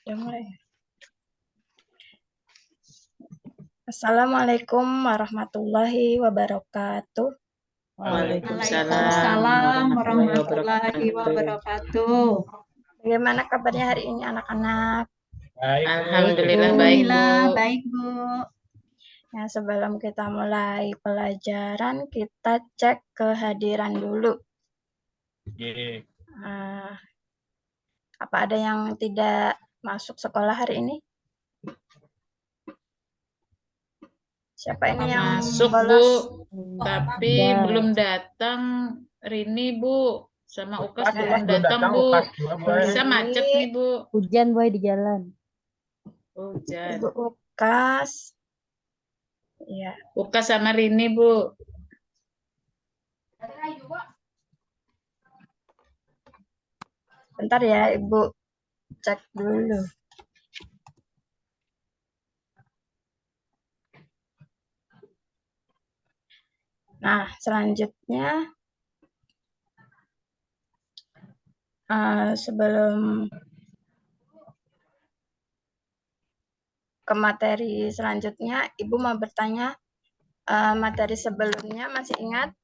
Udah mulai. Assalamualaikum warahmatullahi wabarakatuh. Waalaikumsalam warahmatullahi wabarakatuh. Bagaimana kabarnya hari ini anak-anak? Baik, Alhamdulillah baik, Bu. Baik, Bu. Ya, sebelum kita mulai pelajaran, kita cek kehadiran dulu. Apa ada yang tidak masuk sekolah hari ini? Siapa ini yang Masuk, bolos? Bu. Tapi belum datang Rini, Bu. Sama Ukas belum belum datang, Bu. Ukas juga, Boy. Bisa macet nih, Bu. Hujan boy di jalan. Hujan. Ibu Ukas. Ya. Ukas sama Rini, Bu. Bentar ya, Ibu cek dulu. Nah, selanjutnya sebelum ke materi selanjutnya, Ibu mau bertanya, materi sebelumnya masih ingat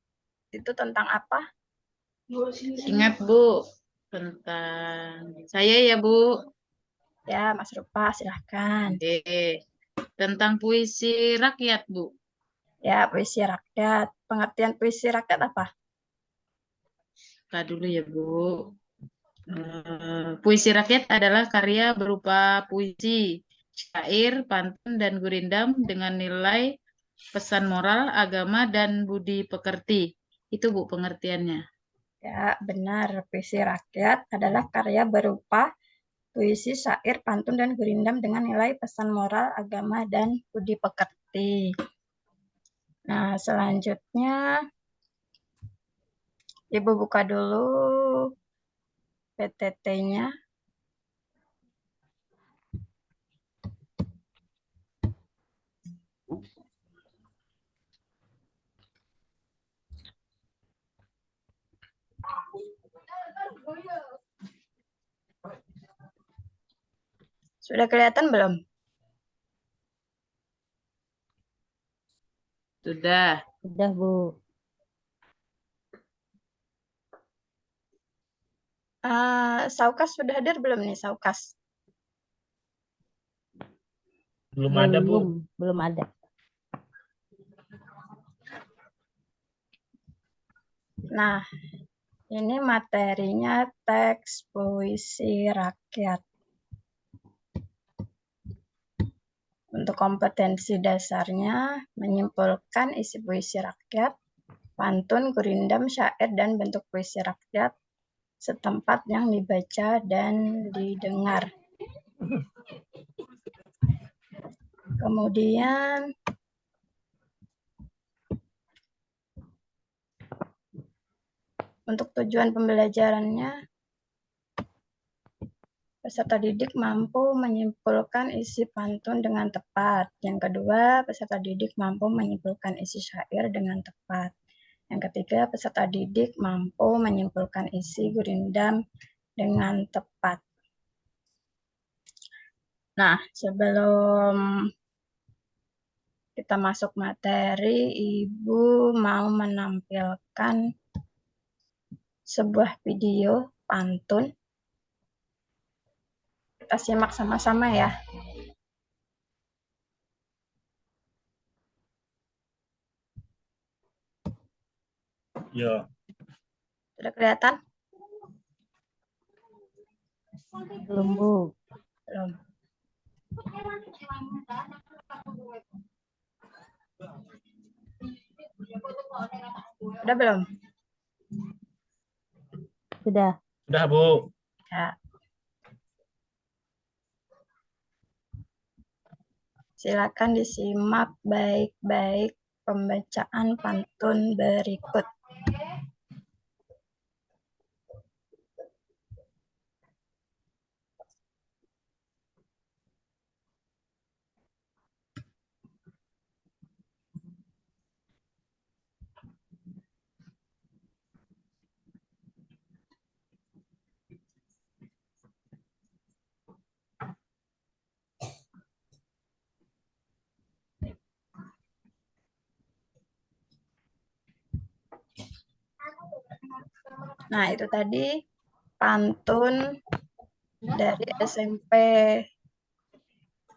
itu tentang apa? Ingat, Bu. Tentang saya ya, Bu. Ya, Mas Rupa, silahkan. Tentang puisi rakyat, Bu. Ya, puisi rakyat. Pengertian puisi rakyat apa? Kak dulu ya, Bu. Puisi rakyat adalah karya berupa puisi, syair, pantun, dan gurindam dengan nilai pesan moral, agama, dan budi pekerti. Itu, Bu, pengertiannya. Ya, benar. Puisi rakyat adalah karya berupa puisi, syair, pantun, dan gurindam dengan nilai pesan moral, agama, dan budi pekerti. Nah, selanjutnya Ibu buka dulu PTT-nya. Sudah kelihatan belum? Sudah. Udah Bu. Saukas sudah hadir belum nih, Saukas? Belum ada, Bu. Belum ada. Nah, ini materinya teks puisi rakyat. Untuk kompetensi dasarnya, menyimpulkan isi puisi rakyat, pantun, gurindam, syair, dan bentuk puisi rakyat setempat yang dibaca dan didengar. Kemudian untuk tujuan pembelajarannya, peserta didik mampu menyimpulkan isi pantun dengan tepat. Yang kedua, peserta didik mampu menyimpulkan isi syair dengan tepat. Yang ketiga, peserta didik mampu menyimpulkan isi gurindam dengan tepat. Nah, sebelum kita masuk materi, Ibu mau menampilkan sebuah video pantun. Kita simak sama-sama ya. Ya. Sudah kelihatan? Belum Bu. Belum. Sudah belum? Sudah. Sudah, Bu. Ya. Silakan disimak baik-baik pembacaan pantun berikut. Nah, itu tadi pantun dari SMP.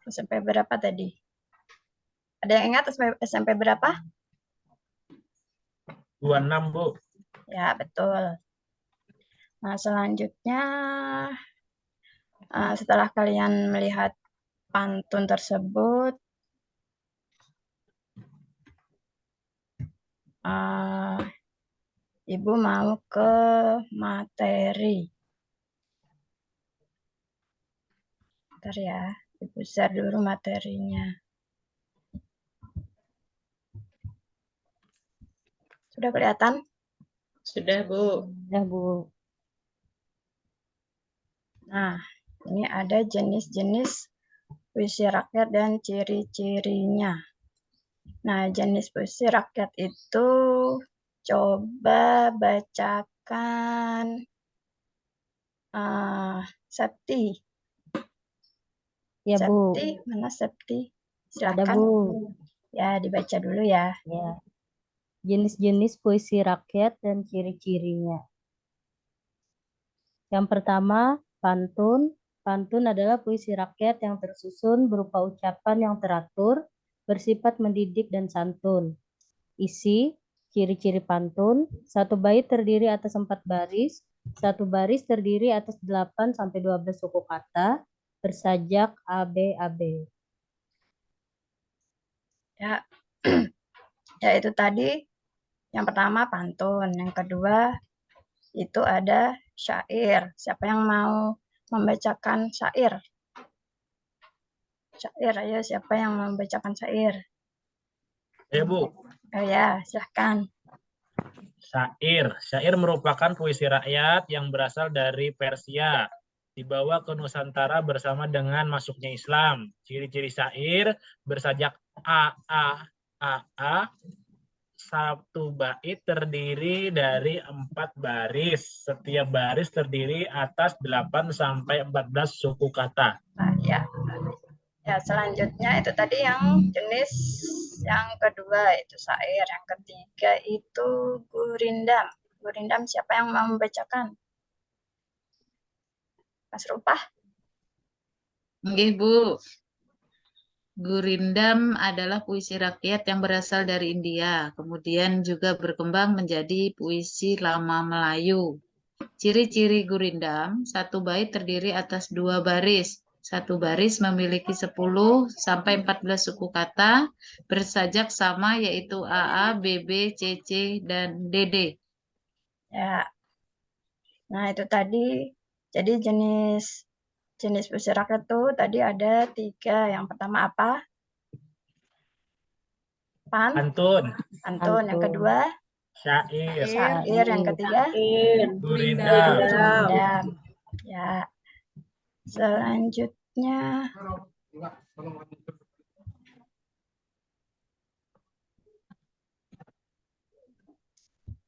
SMP berapa tadi? Ada yang ingat SMP berapa? 26, Bu. Ya, betul. Nah, selanjutnya setelah kalian melihat pantun tersebut, Ibu mau ke materi. Bentar ya, Ibu share dulu materinya. Sudah kelihatan? Sudah, Bu. Dah, Bu. Nah, ini ada jenis-jenis puisi rakyat dan ciri-cirinya. Nah, jenis puisi rakyat itu coba bacakan Septi. Ya, Bu. Septi, mana Septi? Ada, Silakan. Bu. Ya, dibaca dulu ya. Ya. Jenis-jenis puisi rakyat dan ciri-cirinya. Yang pertama, pantun. Pantun adalah puisi rakyat yang tersusun berupa ucapan yang teratur, bersifat mendidik dan santun. Isi, ciri-ciri pantun, satu bait terdiri atas 4 baris, satu baris terdiri atas 8-12 suku kata, bersajak ABAB. Ya, ya itu tadi yang pertama pantun, yang kedua itu ada syair. Siapa yang mau membacakan syair? Syair, ayo siapa yang mau membacakan syair? Ya, Bu. Oh ya, silahkan. Syair. Syair merupakan puisi rakyat yang berasal dari Persia. Dibawa ke Nusantara bersama dengan masuknya Islam. Ciri-ciri syair bersajak A. Satu bait terdiri dari 4 baris. Setiap baris terdiri atas 8-14 suku kata. Nah, ya. Ya, selanjutnya itu tadi yang jenis yang kedua itu syair. Yang ketiga itu gurindam. Gurindam siapa yang mau membacakan? Mas Rupah? Nggih, Bu. Gurindam adalah puisi rakyat yang berasal dari India, kemudian juga berkembang menjadi puisi lama Melayu. Ciri-ciri gurindam, satu bait terdiri atas 2 baris. Satu baris memiliki 10-14 suku kata, bersajak sama yaitu AA, BB, CC, dan DD. Ya. Nah, itu tadi jadi jenis puisi rakyat tuh tadi ada 3. Yang pertama apa? Pantun. Pantun. Yang kedua Syair. syair. Yang ketiga Gurindam. gurindam. Ya. Selanjutnya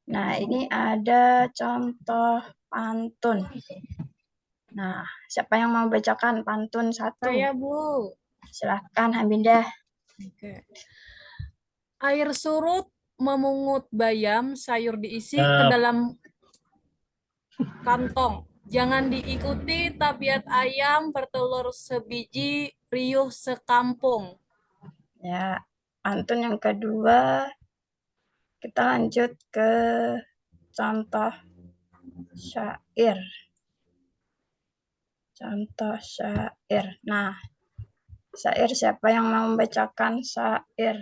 nah, ini ada contoh pantun. Nah, siapa yang mau bacakan pantun 1? Saya, Bu. Silahkan, Hamidah. Oke. Air surut memungut bayam, sayur diisi ke dalam kantong. Jangan diikuti tabiat ayam bertelur sebiji, riuh sekampung. Ya, pantun yang kedua. Kita lanjut ke contoh syair. Contoh syair. Nah, syair siapa yang mau membacakan syair?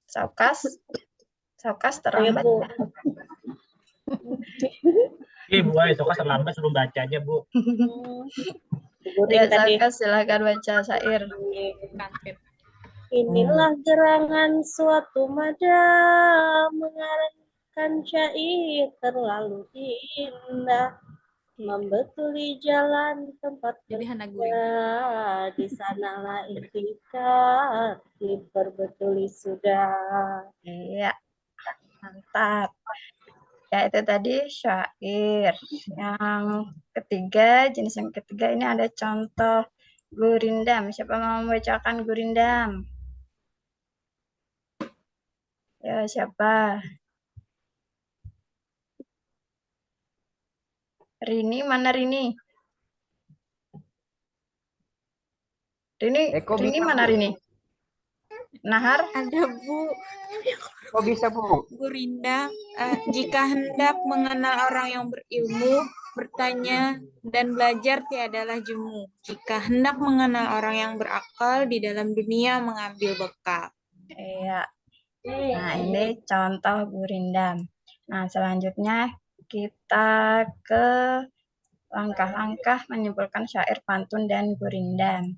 Saukas terlambat. Bu, ayo terlambat suruh baca aja, Bu. Ya, Saukas silakan baca syair. Inilah gerangan suatu mada mengarangkan syair terlalu indah, membetuli jalan tempat berada, di sanalah intikat diperbetuli sudah. Iya, mantap. Ya, itu tadi syair. Yang ketiga, jenis yang ketiga ini ada contoh gurindam. Siapa mau membacakan gurindam? Ya, siapa? Rini, mana Rini? Rini mana Rini? Nahar? Ada Bu. Kok bisa Bu? Gurinda, jika hendak mengenal orang yang berilmu, bertanya dan belajar tiadalah jemu. Jika hendak mengenal orang yang berakal, di dalam dunia mengambil bekal. Iya. Nah, ini contoh gurindam. Nah, selanjutnya kita ke langkah-langkah menyimpulkan syair pantun dan gurindam.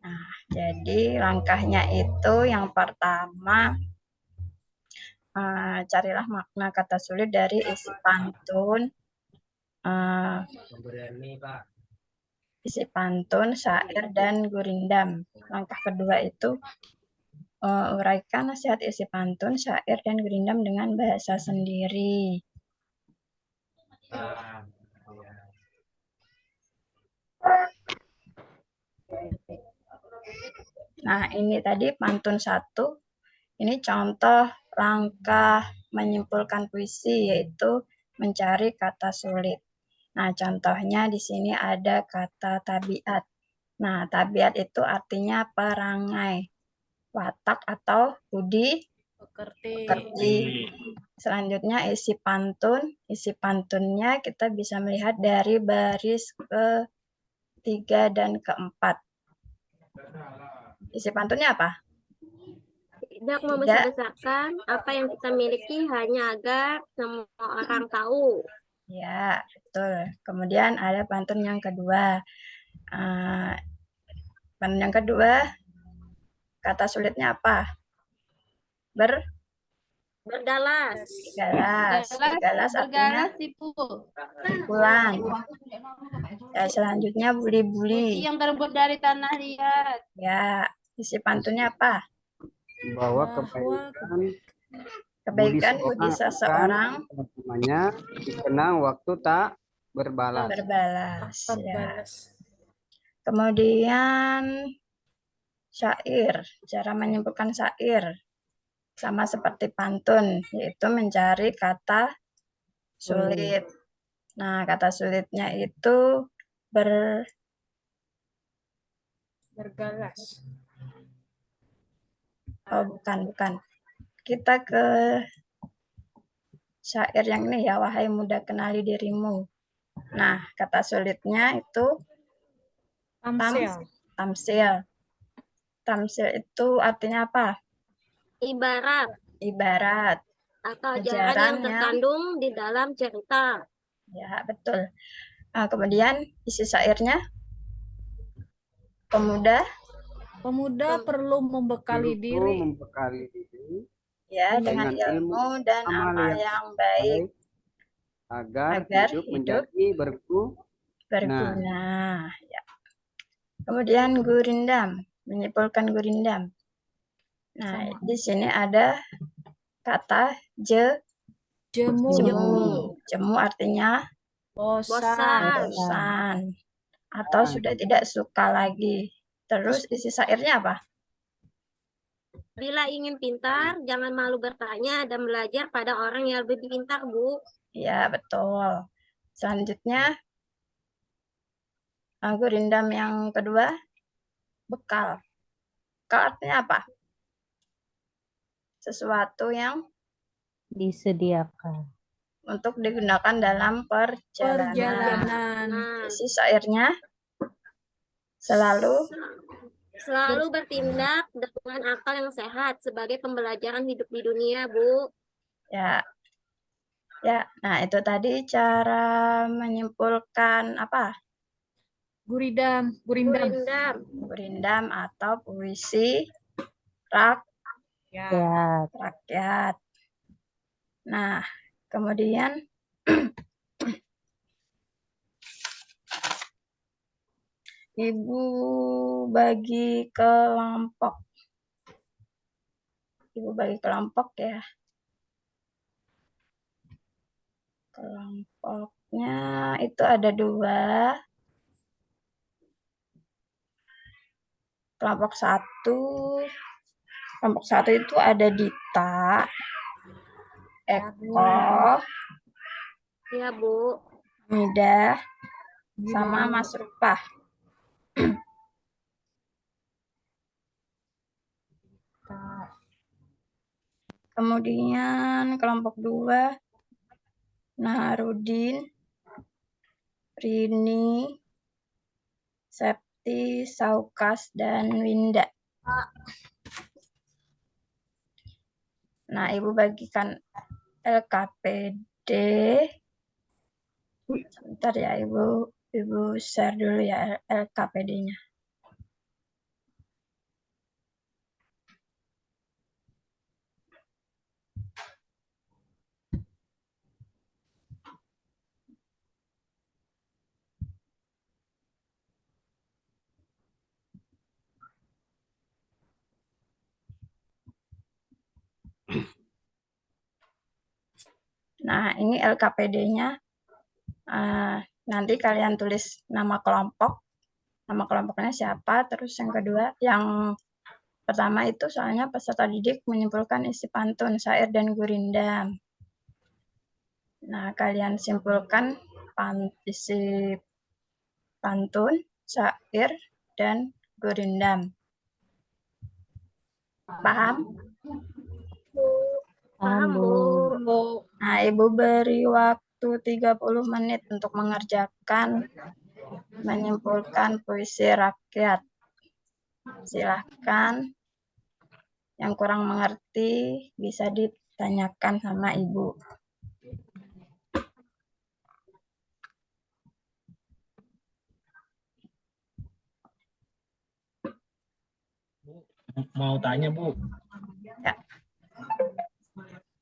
Nah, jadi langkahnya itu yang pertama, carilah makna kata sulit dari isi pantun, isi pantun, syair, dan gurindam. Langkah kedua itu uraikan nasihat isi pantun, syair, dan gurindam dengan bahasa sendiri. Nah, ini tadi pantun 1. Ini contoh langkah menyimpulkan puisi, yaitu mencari kata sulit. Nah, contohnya di sini ada kata tabiat. Nah, tabiat itu artinya perangai, watak atau budi pekerti. Selanjutnya isi pantun. Isi pantunnya kita bisa melihat dari baris ke-3 dan ke-4. Isi pantunnya apa? Tidak membesar-besarkan apa yang kita miliki hanya agar semua orang tahu. Ya, betul. Kemudian ada pantun yang kedua. Pantun yang kedua, kata sulitnya apa? Bergalas. Bergalas artinya pukulan. Ya, selanjutnya buli-buli. Yang terbuat dari tanah liat. Ya, isi pantunnya apa? Bahwa kebaikan budi seseorang namanya dikenang waktu tak berbalas. Ya. Kemudian syair, cara menyimpulkan syair sama seperti pantun, yaitu mencari kata sulit. Nah, kata sulitnya itu bergalas. Oh, bukan. Kita ke syair yang ini ya, wahai muda kenali dirimu. Nah, kata sulitnya itu tamsil. Tamsil itu artinya apa? Ibarat. Atau ajaran yang terkandung di dalam cerita. Ya, betul. Nah, kemudian isi syairnya, Pemuda perlu membekali diri. Ya, dengan ilmu dan amal yang baik agar hidup menjadi berguna. Ya. Kemudian gurindam, menyimpulkan gurindam. Nah, di sini ada kata jemu. Jemu artinya bosan atau sudah tidak suka lagi. Terus isi syairnya apa? Bila ingin pintar, jangan malu bertanya dan belajar pada orang yang lebih pintar, Bu. Ya, betul. Selanjutnya, gurindam yang kedua, bekal. Bekal artinya apa? Sesuatu yang disediakan untuk digunakan dalam perjalanan. Isi syairnya selalu bertindak dengan akal yang sehat sebagai pembelajaran hidup di dunia, Bu. Ya. Nah itu tadi cara menyimpulkan apa? Gurindam atau puisi rakyat. Nah, kemudian Ibu bagi kelompok. Ya. Kelompoknya itu ada 2. Kelompok 1 itu ada Dita, Eko, ya Bu, Hamidah sama Mas Rupah. Kemudian kelompok 2, Naharudin, Rini, Septi, Saukas, dan Winda. Nah, Ibu bagikan LKPD. Sebentar ya, Ibu share dulu ya LKPD-nya. Nah, ini LKPD-nya. Nanti kalian tulis nama kelompok. Nama kelompoknya siapa. Terus yang kedua, yang pertama itu soalnya peserta didik menyimpulkan isi pantun, syair, dan gurindam. Nah, kalian simpulkan isi pantun, syair, dan gurindam. Paham? Paham, Bu. Nah, Ibu beri waktu 30 menit untuk mengerjakan, menyimpulkan puisi rakyat. Silahkan. Yang kurang mengerti bisa ditanyakan sama Ibu. Mau tanya, Bu. Ya.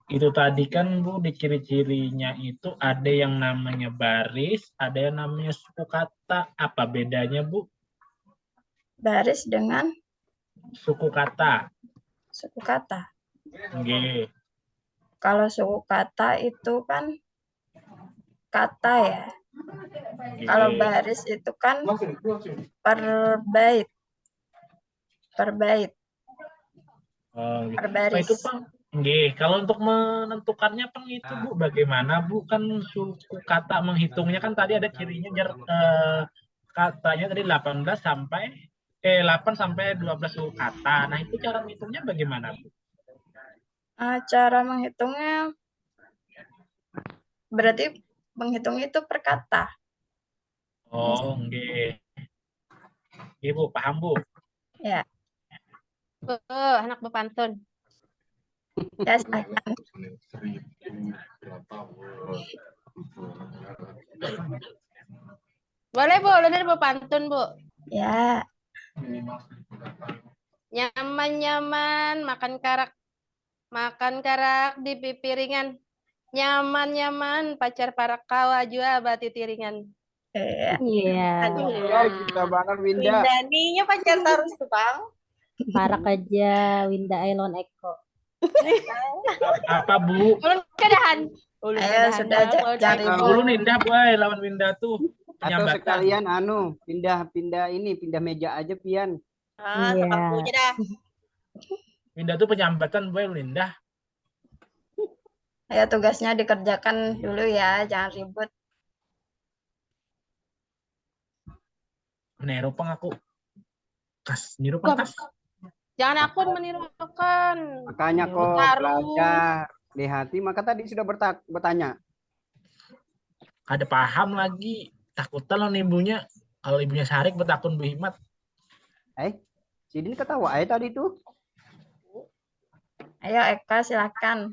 Itu tadi kan, Bu, di ciri-cirinya itu ada yang namanya baris, ada yang namanya suku kata. Apa bedanya, Bu? Baris dengan Suku kata. suku kata. Oke. Kalau suku kata itu kan kata ya. Kalau baris itu kan per bait. Per bait. Oh, Per baris. itu, Pang. Nggih, kalau untuk menentukannya, Pang, itu, Bu, bagaimana, Bu? Kan suku kata menghitungnya kan tadi ada cirinya, katanya tadi 8 sampai 12 suku kata. Nah, itu cara menghitungnya bagaimana, Bu? Cara menghitungnya berarti menghitung itu per kata. Oh, nggih. Ibu paham, Bu? Ya. Anak berpantun. Ya, silakan. Boleh, Bu. Lunar berpantun, Bu. Ya. Nyaman-nyaman makan karak di pipiringan. Nyaman-nyaman pacar para kawa jua bati tiringan. Iya. Kita banget Winda. Windaninya pacar terus tuh, Bang. Parak aja Winda Elon Eko. Apa, Bu? Ulun kedahan. Ayo sudah cari Ulun Winda, boy, lawan Winda tuh. Atau sekalian pindah meja aja pian. Sepangkunya dah. Winda tuh penyambatan, boy, Winda. Ayo tugasnya dikerjakan dulu ya, jangan ribut. Meniru Pang aku. Kas, niru Pang kas. Jangan akun menirukan. Makanya kok belajar di hati, maka tadi sudah bertanya. Ada paham lagi. Takutan loh ibunya. Kalau ibunya Sarik betakun Bu Hikmat. Sidin ketawa tadi tuh. Ayo Eka silakan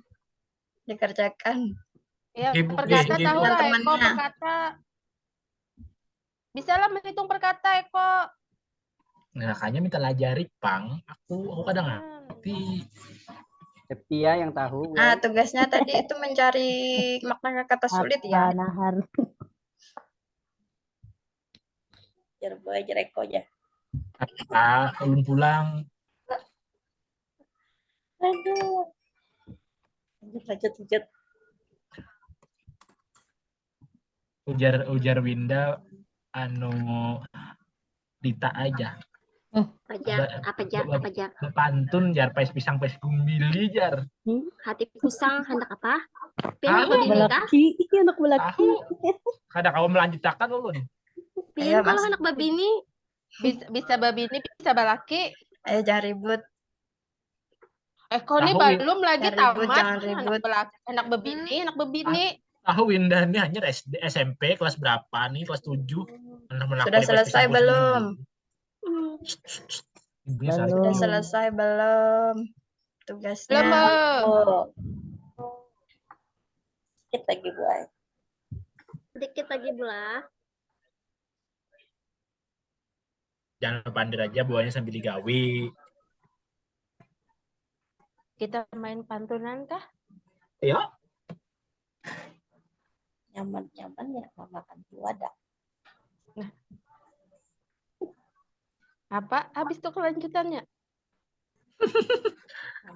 dikerjakan. Ya, perkata tahu lah Eko perkata. Bisa lah menghitung perkata Eko. Nah, makanya minta lajari Pang. Aku kadang ngerti. Septia yang tahu. Tugasnya tadi itu mencari makna kata sulit ya. Nahar. Ajar Eko aja. Belum pulang. Aduh. Lanjut. Ujar Winda Dita aja. Apa jar? Pantun jar pais pisang pais kumbili jar. Hati kusang hendak apa? Anak belaki. Kadang kamu melanjutkan ulun. Pian Ayo, kalau Mas. anak babini. Bisa babini, bisa balaki. Ayo jangan ribut. Kok ini Tahu, belum lagi Jangan ribut, tamat. jangan ribut. Anak babini. tahu Winda ini hanya SD, SMP kelas berapa nih? Kelas 7. Sudah selesai belum? Sudah Belum. selesai belum? Tugasnya. Belum. Sedikit lagi, Bu Ai. Sedikit lagi belah. Jangan pandir aja buahnya sambil digawi. Kita main pantunan kah? Ya. Nyaman-nyaman ya memakan wadah. Apa? Habis itu kelanjutannya.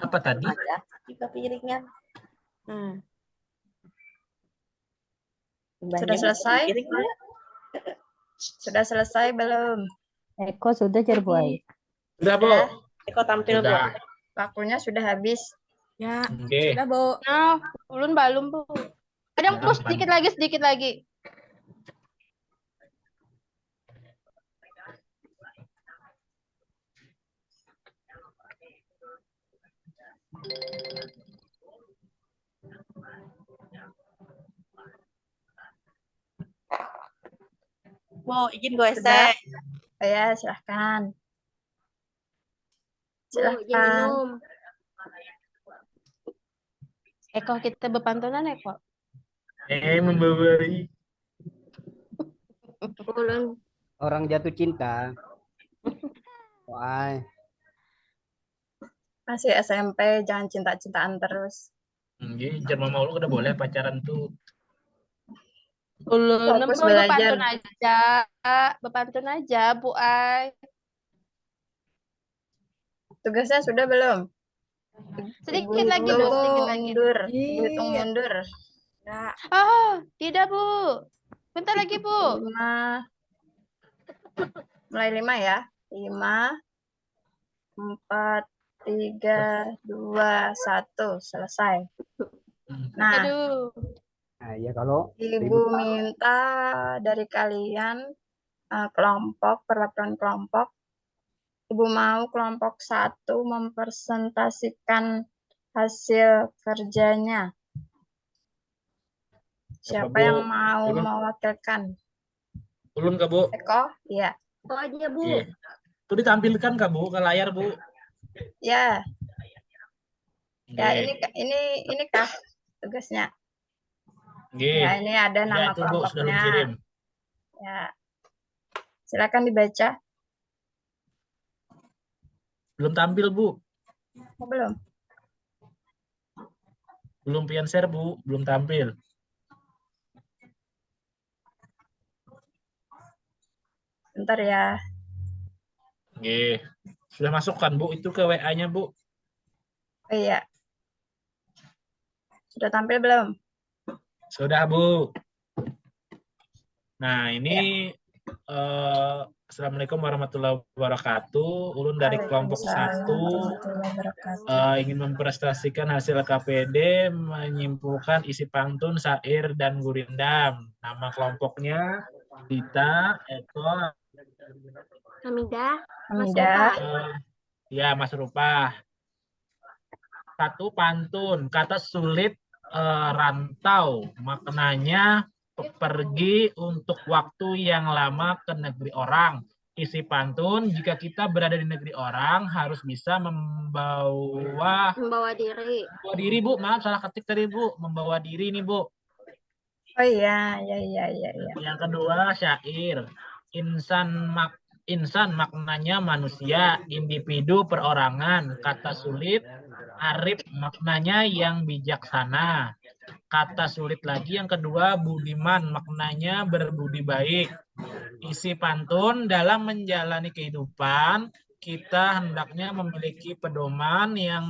Apa tadi? Ada juga piringan. Sudah selesai? Sudah selesai belum? Eko sudah jar Bu Ai. Sudah, Bu. Eko tampil, Bu. Sudah. Waktunya sudah habis. Ya, Oke. sudah, Bu. Nah, ulun belum, Bu. Ada Bu, sedikit lagi. Bu, izin gue Sudah? esai. Ya, silahkan. Bu, izin minum. Eko, kita berpantunan, Eko. Memberi. Ulun. Orang jatuh cinta. Wah, Masih SMP, jangan cinta-cintaan terus. Jangan mau lu udah boleh pacaran tuh. Ulun Fokus mau belajar. berpantun aja, Bu Ai. Tugasnya sudah belum? Sedikit lagi, Bu, Hitung sedikit lagi. mundur. Iya. Hitung mundur. Ya, Tidak, Bu. Bentar lagi, Bu. 5. Mulai 5 ya. 5, 4, 3, 2, 1. Selesai. Nah, Aduh. nah ya kalau Ibu minta dari kalian perwakilan kelompok. Ibu mau kelompok 1 mempresentasikan hasil kerjanya. Siapa Bu? yang mau Ulun. mewakilkan? Ulun kah, Bu? Eko? Iya. Oh aja, Bu. Iya. Itu ditampilkan kah, Bu, ke layar, Bu? Ya. Ya, Oke. ini kah tugasnya? Oke. Ya, ini ada Ya, nama itu, Bu, sudah kelompoknya. dikirim. Ya. Silakan dibaca. Belum tampil, Bu. Oh, belum? Belum pian share, Bu. Belum tampil. Bentar ya. Oke. Sudah masukkan, Bu, itu ke WA-nya, Bu. Oh iya. Sudah tampil belum? Sudah, Bu. Nah, ini Assalamualaikum warahmatullahi wabarakatuh. Ulun dari kelompok 1 Warahmatullahi wabarakatuh. ingin mempresentasikan hasil KPD, menyimpulkan isi pantun, syair, dan gurindam. Nama kelompoknya Dita, Eko, Hamidah. Mas Hamidah. Rupah. ya Mas Rupah. 1 pantun, kata sulit rantau, maknanya pergi untuk waktu yang lama ke negeri orang. Isi pantun, jika kita berada di negeri orang harus bisa membawa diri, Bu. Maaf, salah ketik tadi, Bu. Membawa diri nih, Bu. Oh iya. Yang kedua, syair. Insan maknanya manusia, individu perorangan. Kata sulit, arif maknanya yang bijaksana. Kata sulit lagi yang kedua, budiman maknanya berbudi baik. Isi pantun, dalam menjalani kehidupan kita hendaknya memiliki pedoman yang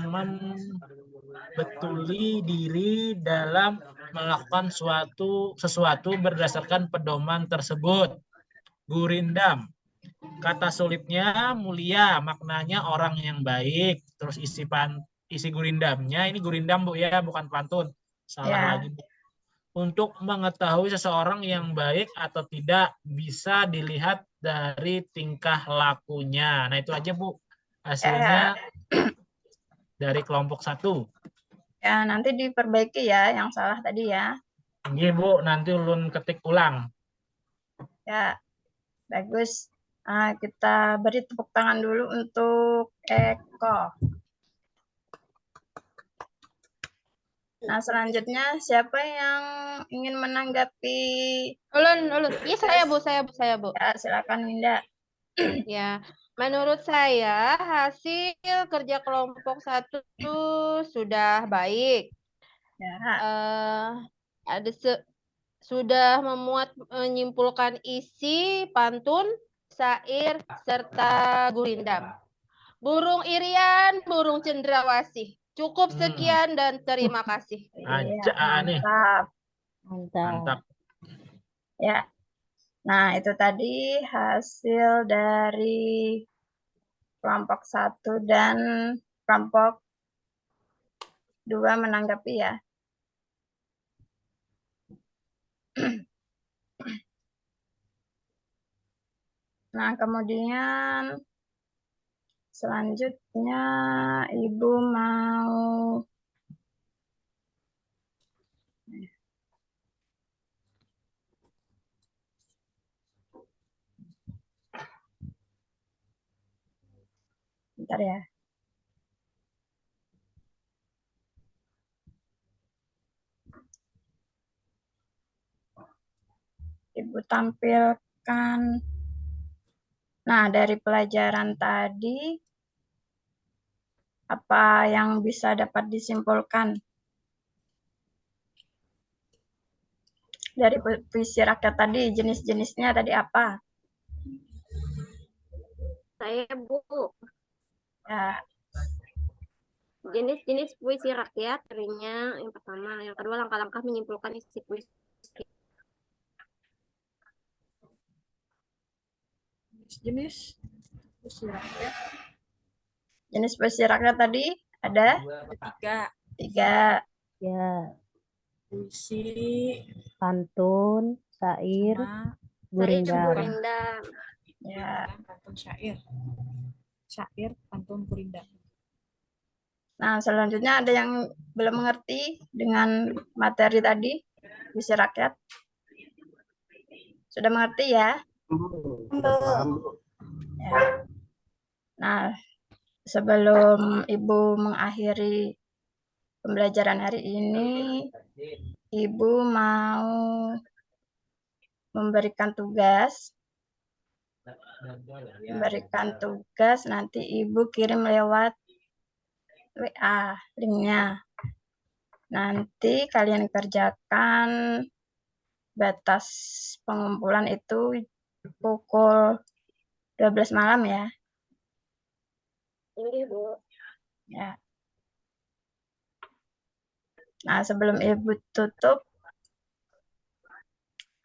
membetuli diri dalam melakukan sesuatu berdasarkan pedoman tersebut. Gurindam, kata sulitnya mulia, maknanya orang yang baik. Terus isi gurindamnya, ini gurindam, Bu, ya, bukan pantun. Salah lagi, Bu. Untuk mengetahui seseorang yang baik atau tidak bisa dilihat dari tingkah lakunya. Nah, itu aja, Bu. Hasilnya dari kelompok 1. Ya, nanti diperbaiki ya yang salah tadi ya. Iya, Bu. Nanti ulun ketik ulang. Ya, bagus. Nah, kita beri tepuk tangan dulu untuk Eko. Nah, selanjutnya siapa yang ingin menanggapi? Ulun. Iya, saya, Bu. Ya, silakan Winda. Ya, menurut saya hasil kerja kelompok 1 sudah baik. Ya. Sudah menyimpulkan isi pantun, syair, serta gurindam. Burung irian, burung cendrawasih. Cukup sekian dan terima kasih. Mantap. Ya. Nah, itu tadi hasil dari kelompok 1 dan kelompok 2 menanggapi ya. Nah, kemudian selanjutnya Ibu mau bentar ya. Ibu tampilkan. Nah, dari pelajaran tadi, apa yang bisa dapat disimpulkan? Dari puisi rakyat tadi, jenis-jenisnya tadi apa? Saya, Bu. Ya. Jenis-jenis puisi rakyat, yang pertama. Yang kedua, langkah-langkah menyimpulkan isi puisi. Jenis puisi rakyat. Jenis puisi rakyat tadi ada? 3. Ya. Puisi, pantun, syair, gurindam. Ya. Pantun, syair. Syair, pantun, gurindam. Nah, selanjutnya ada yang belum mengerti dengan materi tadi, puisi rakyat? Sudah mengerti ya? Ya. Nah, sebelum Ibu mengakhiri pembelajaran hari ini, Ibu mau memberikan tugas. Nanti Ibu kirim lewat WA linknya. Nanti kalian kerjakan, batas pengumpulan itu pukul 12 malam ya. Ini, Bu. Ya. Nah, sebelum Ibu tutup,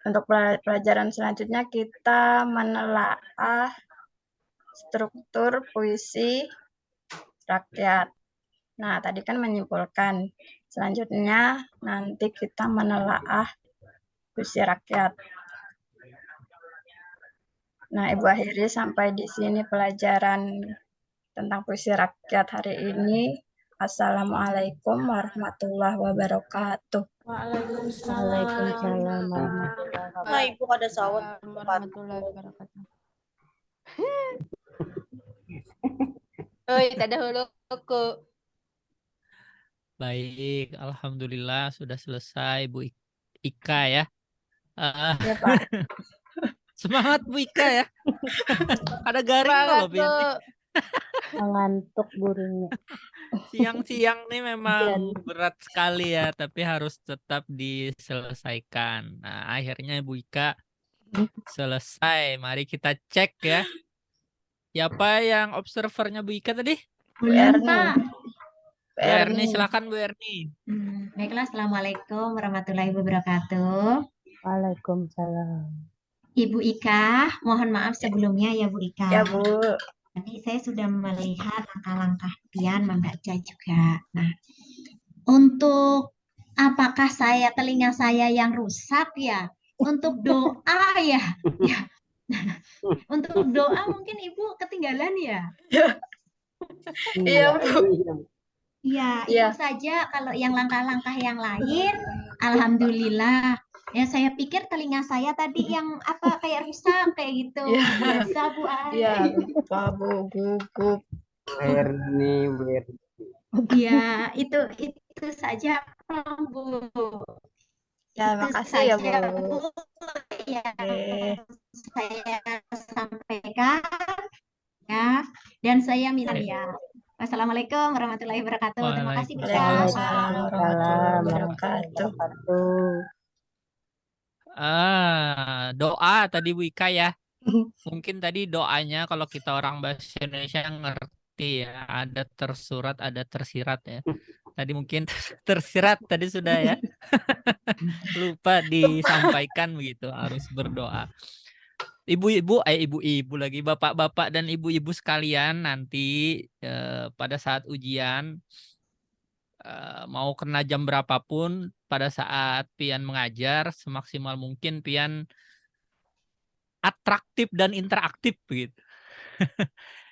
untuk pelajaran selanjutnya kita menelaah struktur puisi rakyat. Nah, tadi kan menyimpulkan. Selanjutnya nanti kita menelaah puisi rakyat. Nah, Ibu akhiri sampai di sini pelajaran tentang puisi rakyat hari ini. Assalamualaikum warahmatullahi wabarakatuh. Waalaikumsalam warahmatullahi wabarakatuh. Nah, Ibu ada sawat warahmatullahi wabarakatuh. Oi, tada hulu aku. Baik, alhamdulillah sudah selesai Bu Ika ya. Ya, Pak. Semangat Bu Ika ya. Ada garing loh biar. Mengantuk gurunya. Siang-siang nih memang berat sekali ya, tapi harus tetap diselesaikan. Nah, akhirnya Bu Ika selesai. Mari kita cek ya. Siapa yang observernya Bu Ika tadi? Bu Erni. Bu Erni, silakan Bu Erni. Baiklah, Assalamualaikum warahmatullahi wabarakatuh. Waalaikumsalam. Ibu Ika, mohon maaf sebelumnya ya Bu Ika. Ya, Bu. Tadi saya sudah melihat langkah-langkah Pian membaca juga. Nah, untuk apakah telinga saya yang rusak ya? Untuk doa ya, ya. Untuk doa mungkin Ibu ketinggalan ya? Iya, Bu. Ya, Iya. itu saja. Kalau yang langkah-langkah yang lain, alhamdulillah. Ya, saya pikir telinga saya tadi yang kayak rusak kayak gitu. Iya. Biasa Bu Ai. Iya, lupa Bu, gugup. Werni. Ya, itu saja Bu. Ya, Itu makasih ya, saja Bu. Bu yang saya sampaikan ya. Dan saya minta ya. Wassalamualaikum warahmatullahi wabarakatuh. Terima kasih Bu. Waalaikumsalam warahmatullahi wabarakatuh. Doa tadi Bu Ika ya. Mungkin tadi doanya kalau kita orang bahasa Indonesia ngerti ya. Ada tersurat, ada tersirat ya. Tadi mungkin tersirat tadi sudah ya. Lupa disampaikan begitu. Harus berdoa. Ibu-ibu lagi, bapak-bapak dan ibu-ibu sekalian nanti pada saat ujian mau kena jam berapapun pada saat pian mengajar semaksimal mungkin pian atraktif dan interaktif begitu.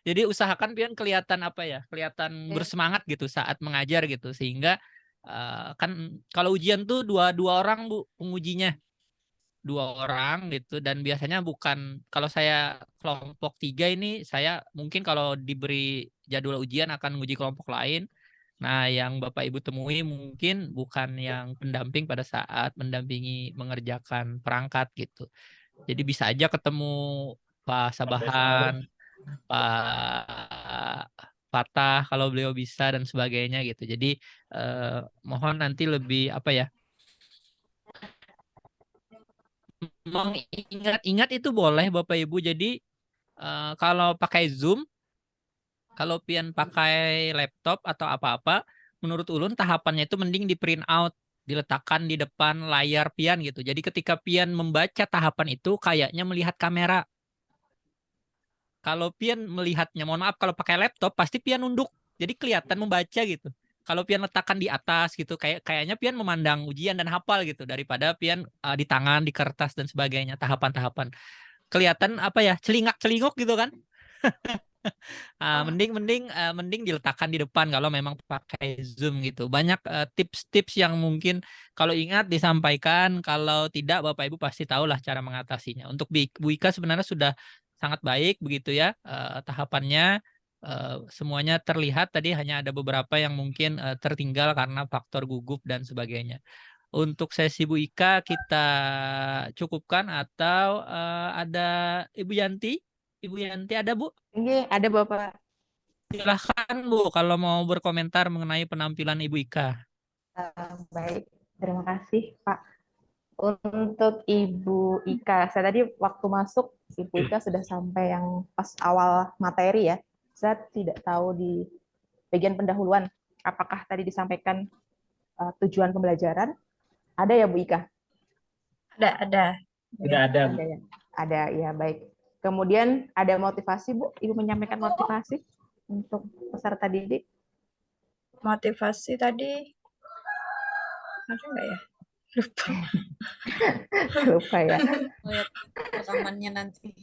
Jadi usahakan pian kelihatan kelihatan bersemangat gitu saat mengajar gitu sehingga kan kalau ujian tuh dua orang Bu pengujinya. 2 orang gitu dan biasanya bukan kalau saya kelompok 3 ini saya mungkin kalau diberi jadwal ujian akan menguji kelompok lain. Nah, yang Bapak Ibu temui mungkin bukan yang pendamping pada saat mendampingi mengerjakan perangkat gitu. Jadi bisa aja ketemu Pak Sabahan, Pak Fatah kalau beliau bisa dan sebagainya gitu. Jadi mohon nanti lebih mengingat-ingat itu boleh Bapak Ibu. Jadi kalau pakai Zoom, kalau pian pakai laptop atau apa-apa, menurut ulun tahapannya itu mending di print out, diletakkan di depan layar pian gitu. Jadi ketika pian membaca tahapan itu kayaknya melihat kamera. Kalau pian melihatnya, mohon maaf kalau pakai laptop pasti pian nunduk. Jadi kelihatan membaca gitu. Kalau pian letakkan di atas gitu, kayaknya pian memandang ujian dan hafal gitu daripada pian di tangan, di kertas dan sebagainya tahapan-tahapan. Kelihatan celingak-celinguk gitu kan. Mending diletakkan di depan kalau memang pakai Zoom gitu. Banyak tips-tips yang mungkin kalau ingat disampaikan, kalau tidak Bapak Ibu pasti tahulah cara mengatasinya. Untuk Bu Ika sebenarnya sudah sangat baik begitu ya tahapannya. Semuanya terlihat, tadi hanya ada beberapa yang mungkin tertinggal karena faktor gugup dan sebagainya. Untuk sesi Bu Ika kita cukupkan atau ada Ibu Yanti? Ibu Yanti ada Bu? Iya, ada Bapak. Silahkan Bu kalau mau berkomentar mengenai penampilan Ibu Ika. Baik, terima kasih Pak. Untuk Ibu Ika, saya tadi waktu masuk Ibu Ika sudah sampai yang pas awal materi ya. Saya tidak tahu di bagian pendahuluan apakah tadi disampaikan tujuan pembelajaran. Ada ya Bu Ika? Ada. Tidak ada. Ada ya, baik. Kemudian ada motivasi Bu, Ibu menyampaikan motivasi untuk peserta didik. Motivasi tadi ada nggak ya? Lupa ya. Lihat rekamannya nanti.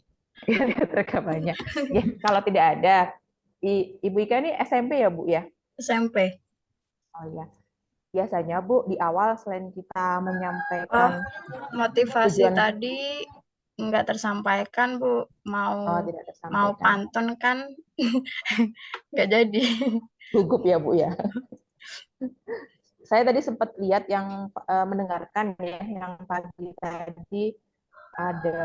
Ya, lihat rekamannya. Ya, kalau tidak ada, Ibu Ika ini SMP ya Bu ya? SMP. Oh ya. Biasanya Bu di awal selain kita menyampaikan motivasi tadi nggak tersampaikan Bu, mau pantun kan nggak jadi. Gugup ya Bu ya. Saya tadi sempat lihat yang mendengarkan ya, yang pagi tadi ada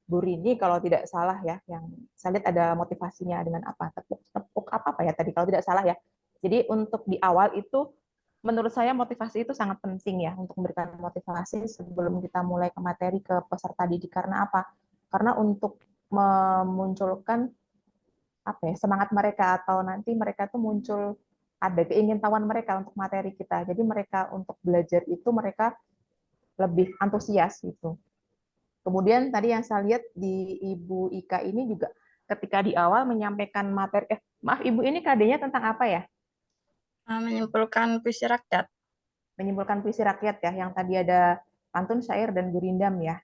Bu Rini kalau tidak salah ya, yang saya lihat ada motivasinya dengan apa, tepuk apa ya tadi kalau tidak salah ya. Jadi untuk di awal itu menurut saya motivasi itu sangat penting ya, untuk memberikan motivasi sebelum kita mulai ke materi ke peserta didik. Karena apa? Karena untuk memunculkan semangat mereka, atau nanti mereka tuh muncul ada keingintahuan mereka untuk materi kita. Jadi mereka untuk belajar itu mereka lebih antusias gitu. Kemudian tadi yang saya lihat di Ibu Ika ini juga ketika di awal menyampaikan materi, maaf Ibu ini KD-nya tentang apa ya? Menyimpulkan puisi rakyat. menyimpulkan puisi rakyat ya, yang tadi ada pantun, syair, dan gurindam ya.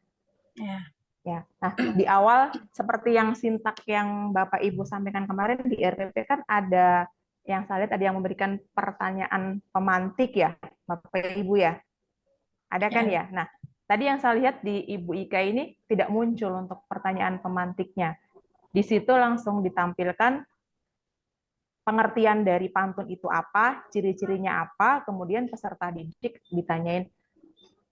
Ya. Ya. Nah, di awal seperti yang sintak yang Bapak Ibu sampaikan kemarin di RPP kan ada yang saya lihat ada yang memberikan pertanyaan pemantik ya, Bapak Ibu ya. Ada kan ya? Nah, tadi yang saya lihat di Ibu Ika ini tidak muncul untuk pertanyaan pemantiknya. Di situ langsung ditampilkan pengertian dari pantun itu apa, ciri-cirinya apa, kemudian peserta didik ditanyain,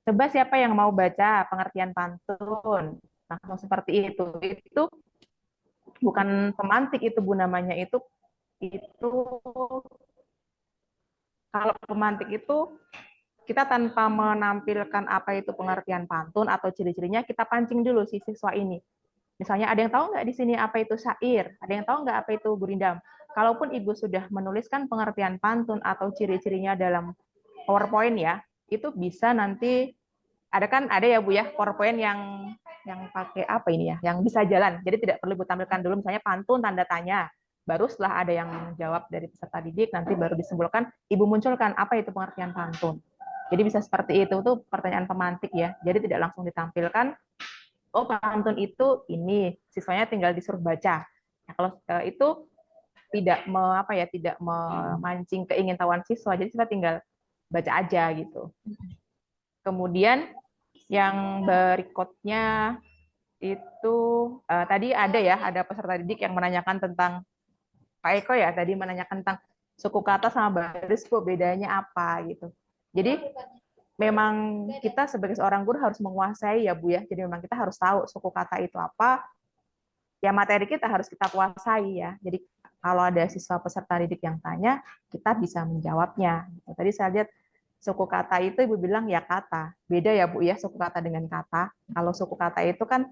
coba siapa yang mau baca pengertian pantun? Langsung seperti itu. Itu bukan pemantik itu Bu namanya, itu kalau pemantik itu kita tanpa menampilkan apa itu pengertian pantun atau ciri-cirinya, kita pancing dulu si siswa ini. Misalnya ada yang tahu nggak di sini apa itu syair? Ada yang tahu nggak apa itu gurindam? Kalaupun Ibu sudah menuliskan pengertian pantun atau ciri-cirinya dalam PowerPoint ya, itu bisa nanti ada ya Bu ya PowerPoint yang pakai apa ini ya, yang bisa jalan. Jadi tidak perlu Ibu tampilkan dulu misalnya pantun tanda tanya. Baru setelah ada yang jawab dari peserta didik, nanti baru disimpulkan, Ibu munculkan apa itu pengertian pantun. Jadi bisa seperti itu tuh pertanyaan pemantik ya. Jadi tidak langsung ditampilkan, oh pantun itu ini, siswanya tinggal disuruh baca. Nah, kalau itu tidak tidak memancing keingintahuan siswa, jadi siswa tinggal baca aja gitu. Kemudian yang berikutnya itu tadi ada peserta didik yang menanyakan tentang Pak Eko ya, tadi menanyakan tentang suku kata sama baris kok bedanya apa gitu. Jadi memang kita sebagai seorang guru harus menguasai ya Bu ya. Jadi memang kita harus tahu suku kata itu apa. Ya materi kita harus kita kuasai ya. Jadi kalau ada siswa peserta didik yang tanya, kita bisa menjawabnya. Tadi saya lihat suku kata itu Ibu bilang ya kata. Beda ya Bu ya suku kata dengan kata. Kalau suku kata itu kan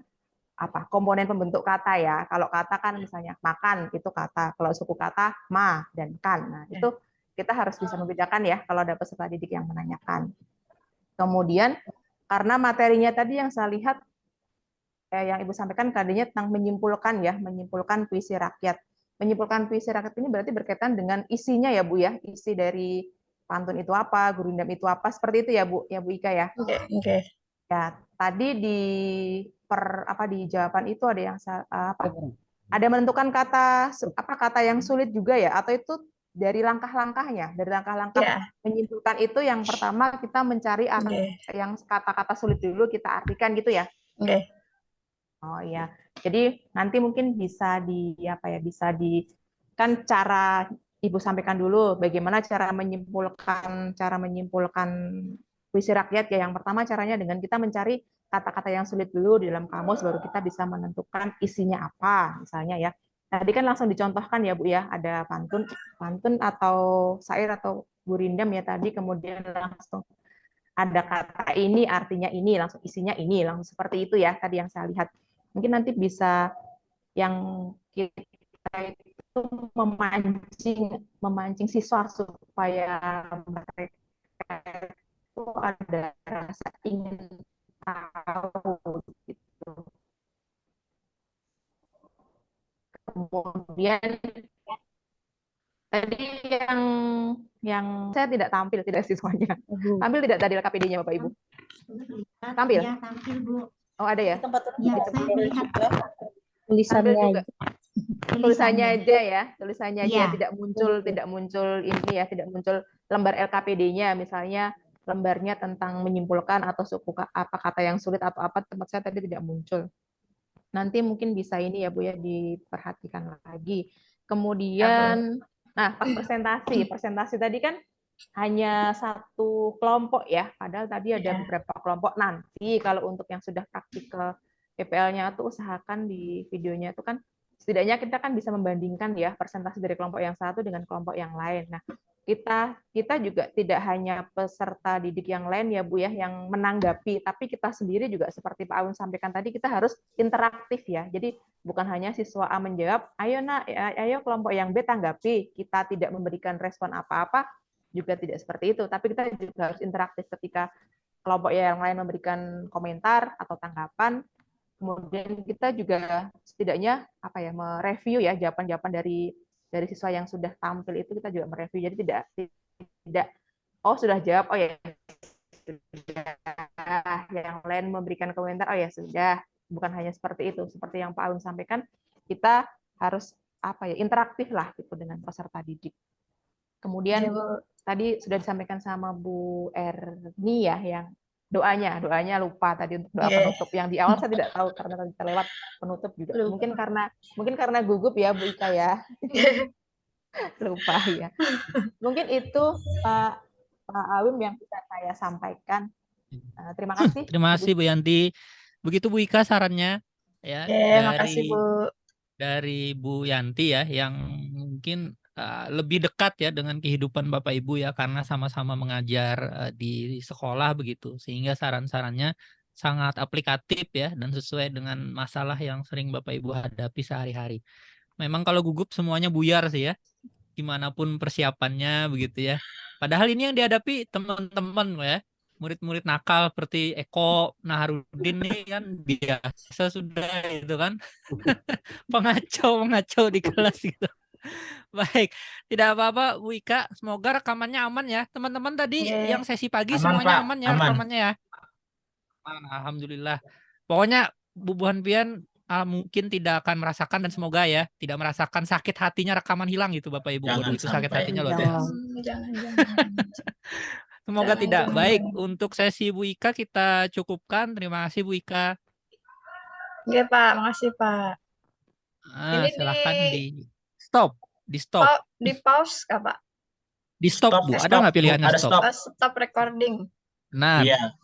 komponen pembentuk kata ya. Kalau kata kan misalnya makan itu kata. Kalau suku kata ma dan kan. Nah, itu kita harus bisa membedakan ya kalau ada peserta didik yang menanyakan. Kemudian karena materinya tadi yang saya lihat yang Ibu sampaikan tadinya tentang menyimpulkan puisi rakyat. Menyimpulkan puisi rakyat ini berarti berkaitan dengan isinya ya Bu ya. Isi dari pantun itu apa, gurindam itu apa, seperti itu ya Bu Ika ya. Oke. Ya, tadi di jawaban itu ada yang ada menentukan kata yang sulit juga ya, atau itu dari langkah-langkahnya, menyimpulkan itu yang pertama kita mencari yang kata-kata sulit dulu kita artikan gitu ya. Oke. Oh iya. Jadi nanti mungkin bisa kan cara Ibu sampaikan dulu bagaimana cara menyimpulkan puisi rakyat ya. Yang pertama caranya dengan kita mencari kata-kata yang sulit dulu di dalam kamus, baru kita bisa menentukan isinya apa misalnya ya. Tadi kan langsung dicontohkan ya Bu ya, ada pantun atau syair atau gurindam ya tadi, kemudian langsung ada kata ini artinya ini, langsung isinya ini, langsung seperti itu ya tadi yang saya lihat. Mungkin nanti bisa yang kita itu memancing siswa supaya mereka itu ada rasa ingin tahu gitu. Kemudian tadi yang saya tidak siswanya. Tampil tidak tadi LKPD-nya Bapak Ibu? Tampil? Ya, tampil Bu. Oh ada ya? Ya, saya melihat tulisannya aja ya, Ya. tidak muncul ini ya, tidak muncul lembar LKPD-nya, misalnya lembarnya tentang menyimpulkan atau suku apa kata yang sulit atau apa, tempat saya tadi tidak muncul. Nanti mungkin bisa ini ya Bu ya, diperhatikan lagi. Kemudian nah pas presentasi tadi kan hanya satu kelompok ya, padahal tadi ada beberapa kelompok. Nanti kalau untuk yang sudah praktikal PPL-nya tuh usahakan di videonya itu kan setidaknya kita kan bisa membandingkan ya presentasi dari kelompok yang satu dengan kelompok yang lain. Nah, kita juga tidak hanya peserta didik yang lain ya Bu ya yang menanggapi, tapi kita sendiri juga seperti Pak Awun sampaikan tadi, kita harus interaktif ya. Jadi bukan hanya siswa A menjawab, ayo kelompok yang B tanggapi, kita tidak memberikan respon apa-apa, juga tidak seperti itu, tapi kita juga harus interaktif ketika kelompok yang lain memberikan komentar atau tanggapan. Kemudian kita juga setidaknya mereview ya jawaban-jawaban dari siswa yang sudah tampil itu, kita juga mereview. Jadi tidak Oh, sudah jawab. Oh ya, sudah. Yang lain memberikan komentar. Oh ya, sudah. Bukan hanya seperti itu. Seperti yang Pak Awim sampaikan, kita harus interaktif lah gitu dengan peserta didik. Kemudian tadi sudah disampaikan sama Bu Erni ya, yang doanya lupa tadi untuk doa penutup. Yang di awal saya tidak tahu karena kita lewat penutup juga. Mungkin karena gugup ya Bu Ika ya. Lupa ya. Mungkin itu Pak Awim yang bisa saya sampaikan. Terima kasih. Terima kasih Bu Yanti. Begitu Bu Ika sarannya ya Makasih Bu. dari Bu Yanti ya, yang mungkin lebih dekat ya dengan kehidupan Bapak Ibu ya, karena sama-sama mengajar di sekolah begitu, sehingga saran-sarannya sangat aplikatif ya dan sesuai dengan masalah yang sering Bapak Ibu hadapi sehari-hari. Memang kalau gugup semuanya buyar sih ya, gimana pun persiapannya begitu ya. Padahal ini yang dihadapi teman-teman ya, murid-murid nakal seperti Eko Naharudin nih kan biasa sudah itu kan. pengacau di kelas gitu. Baik, tidak apa-apa Bu Ika, semoga rekamannya aman ya. Teman-teman tadi yang sesi pagi Aman, semuanya Pak. aman ya Aman. rekamannya ya. Alhamdulillah. Pokoknya Bu Buhanpian mungkin tidak akan merasakan, dan semoga ya tidak merasakan sakit hatinya rekaman hilang gitu Bapak Ibu. Waduh, itu sakit hatinya luar biasa. Jangan. Semoga Jangan, tidak. jangan. Baik, untuk sesi Bu Ika kita cukupkan. Terima kasih Bu Ika. Oke Pak, makasih Pak. Ini Silahkan di stop. Di pause kah Pak? Di stop Bu. Ada nggak pilihannya Ada stop? stop. Stop recording. Nah, Iya.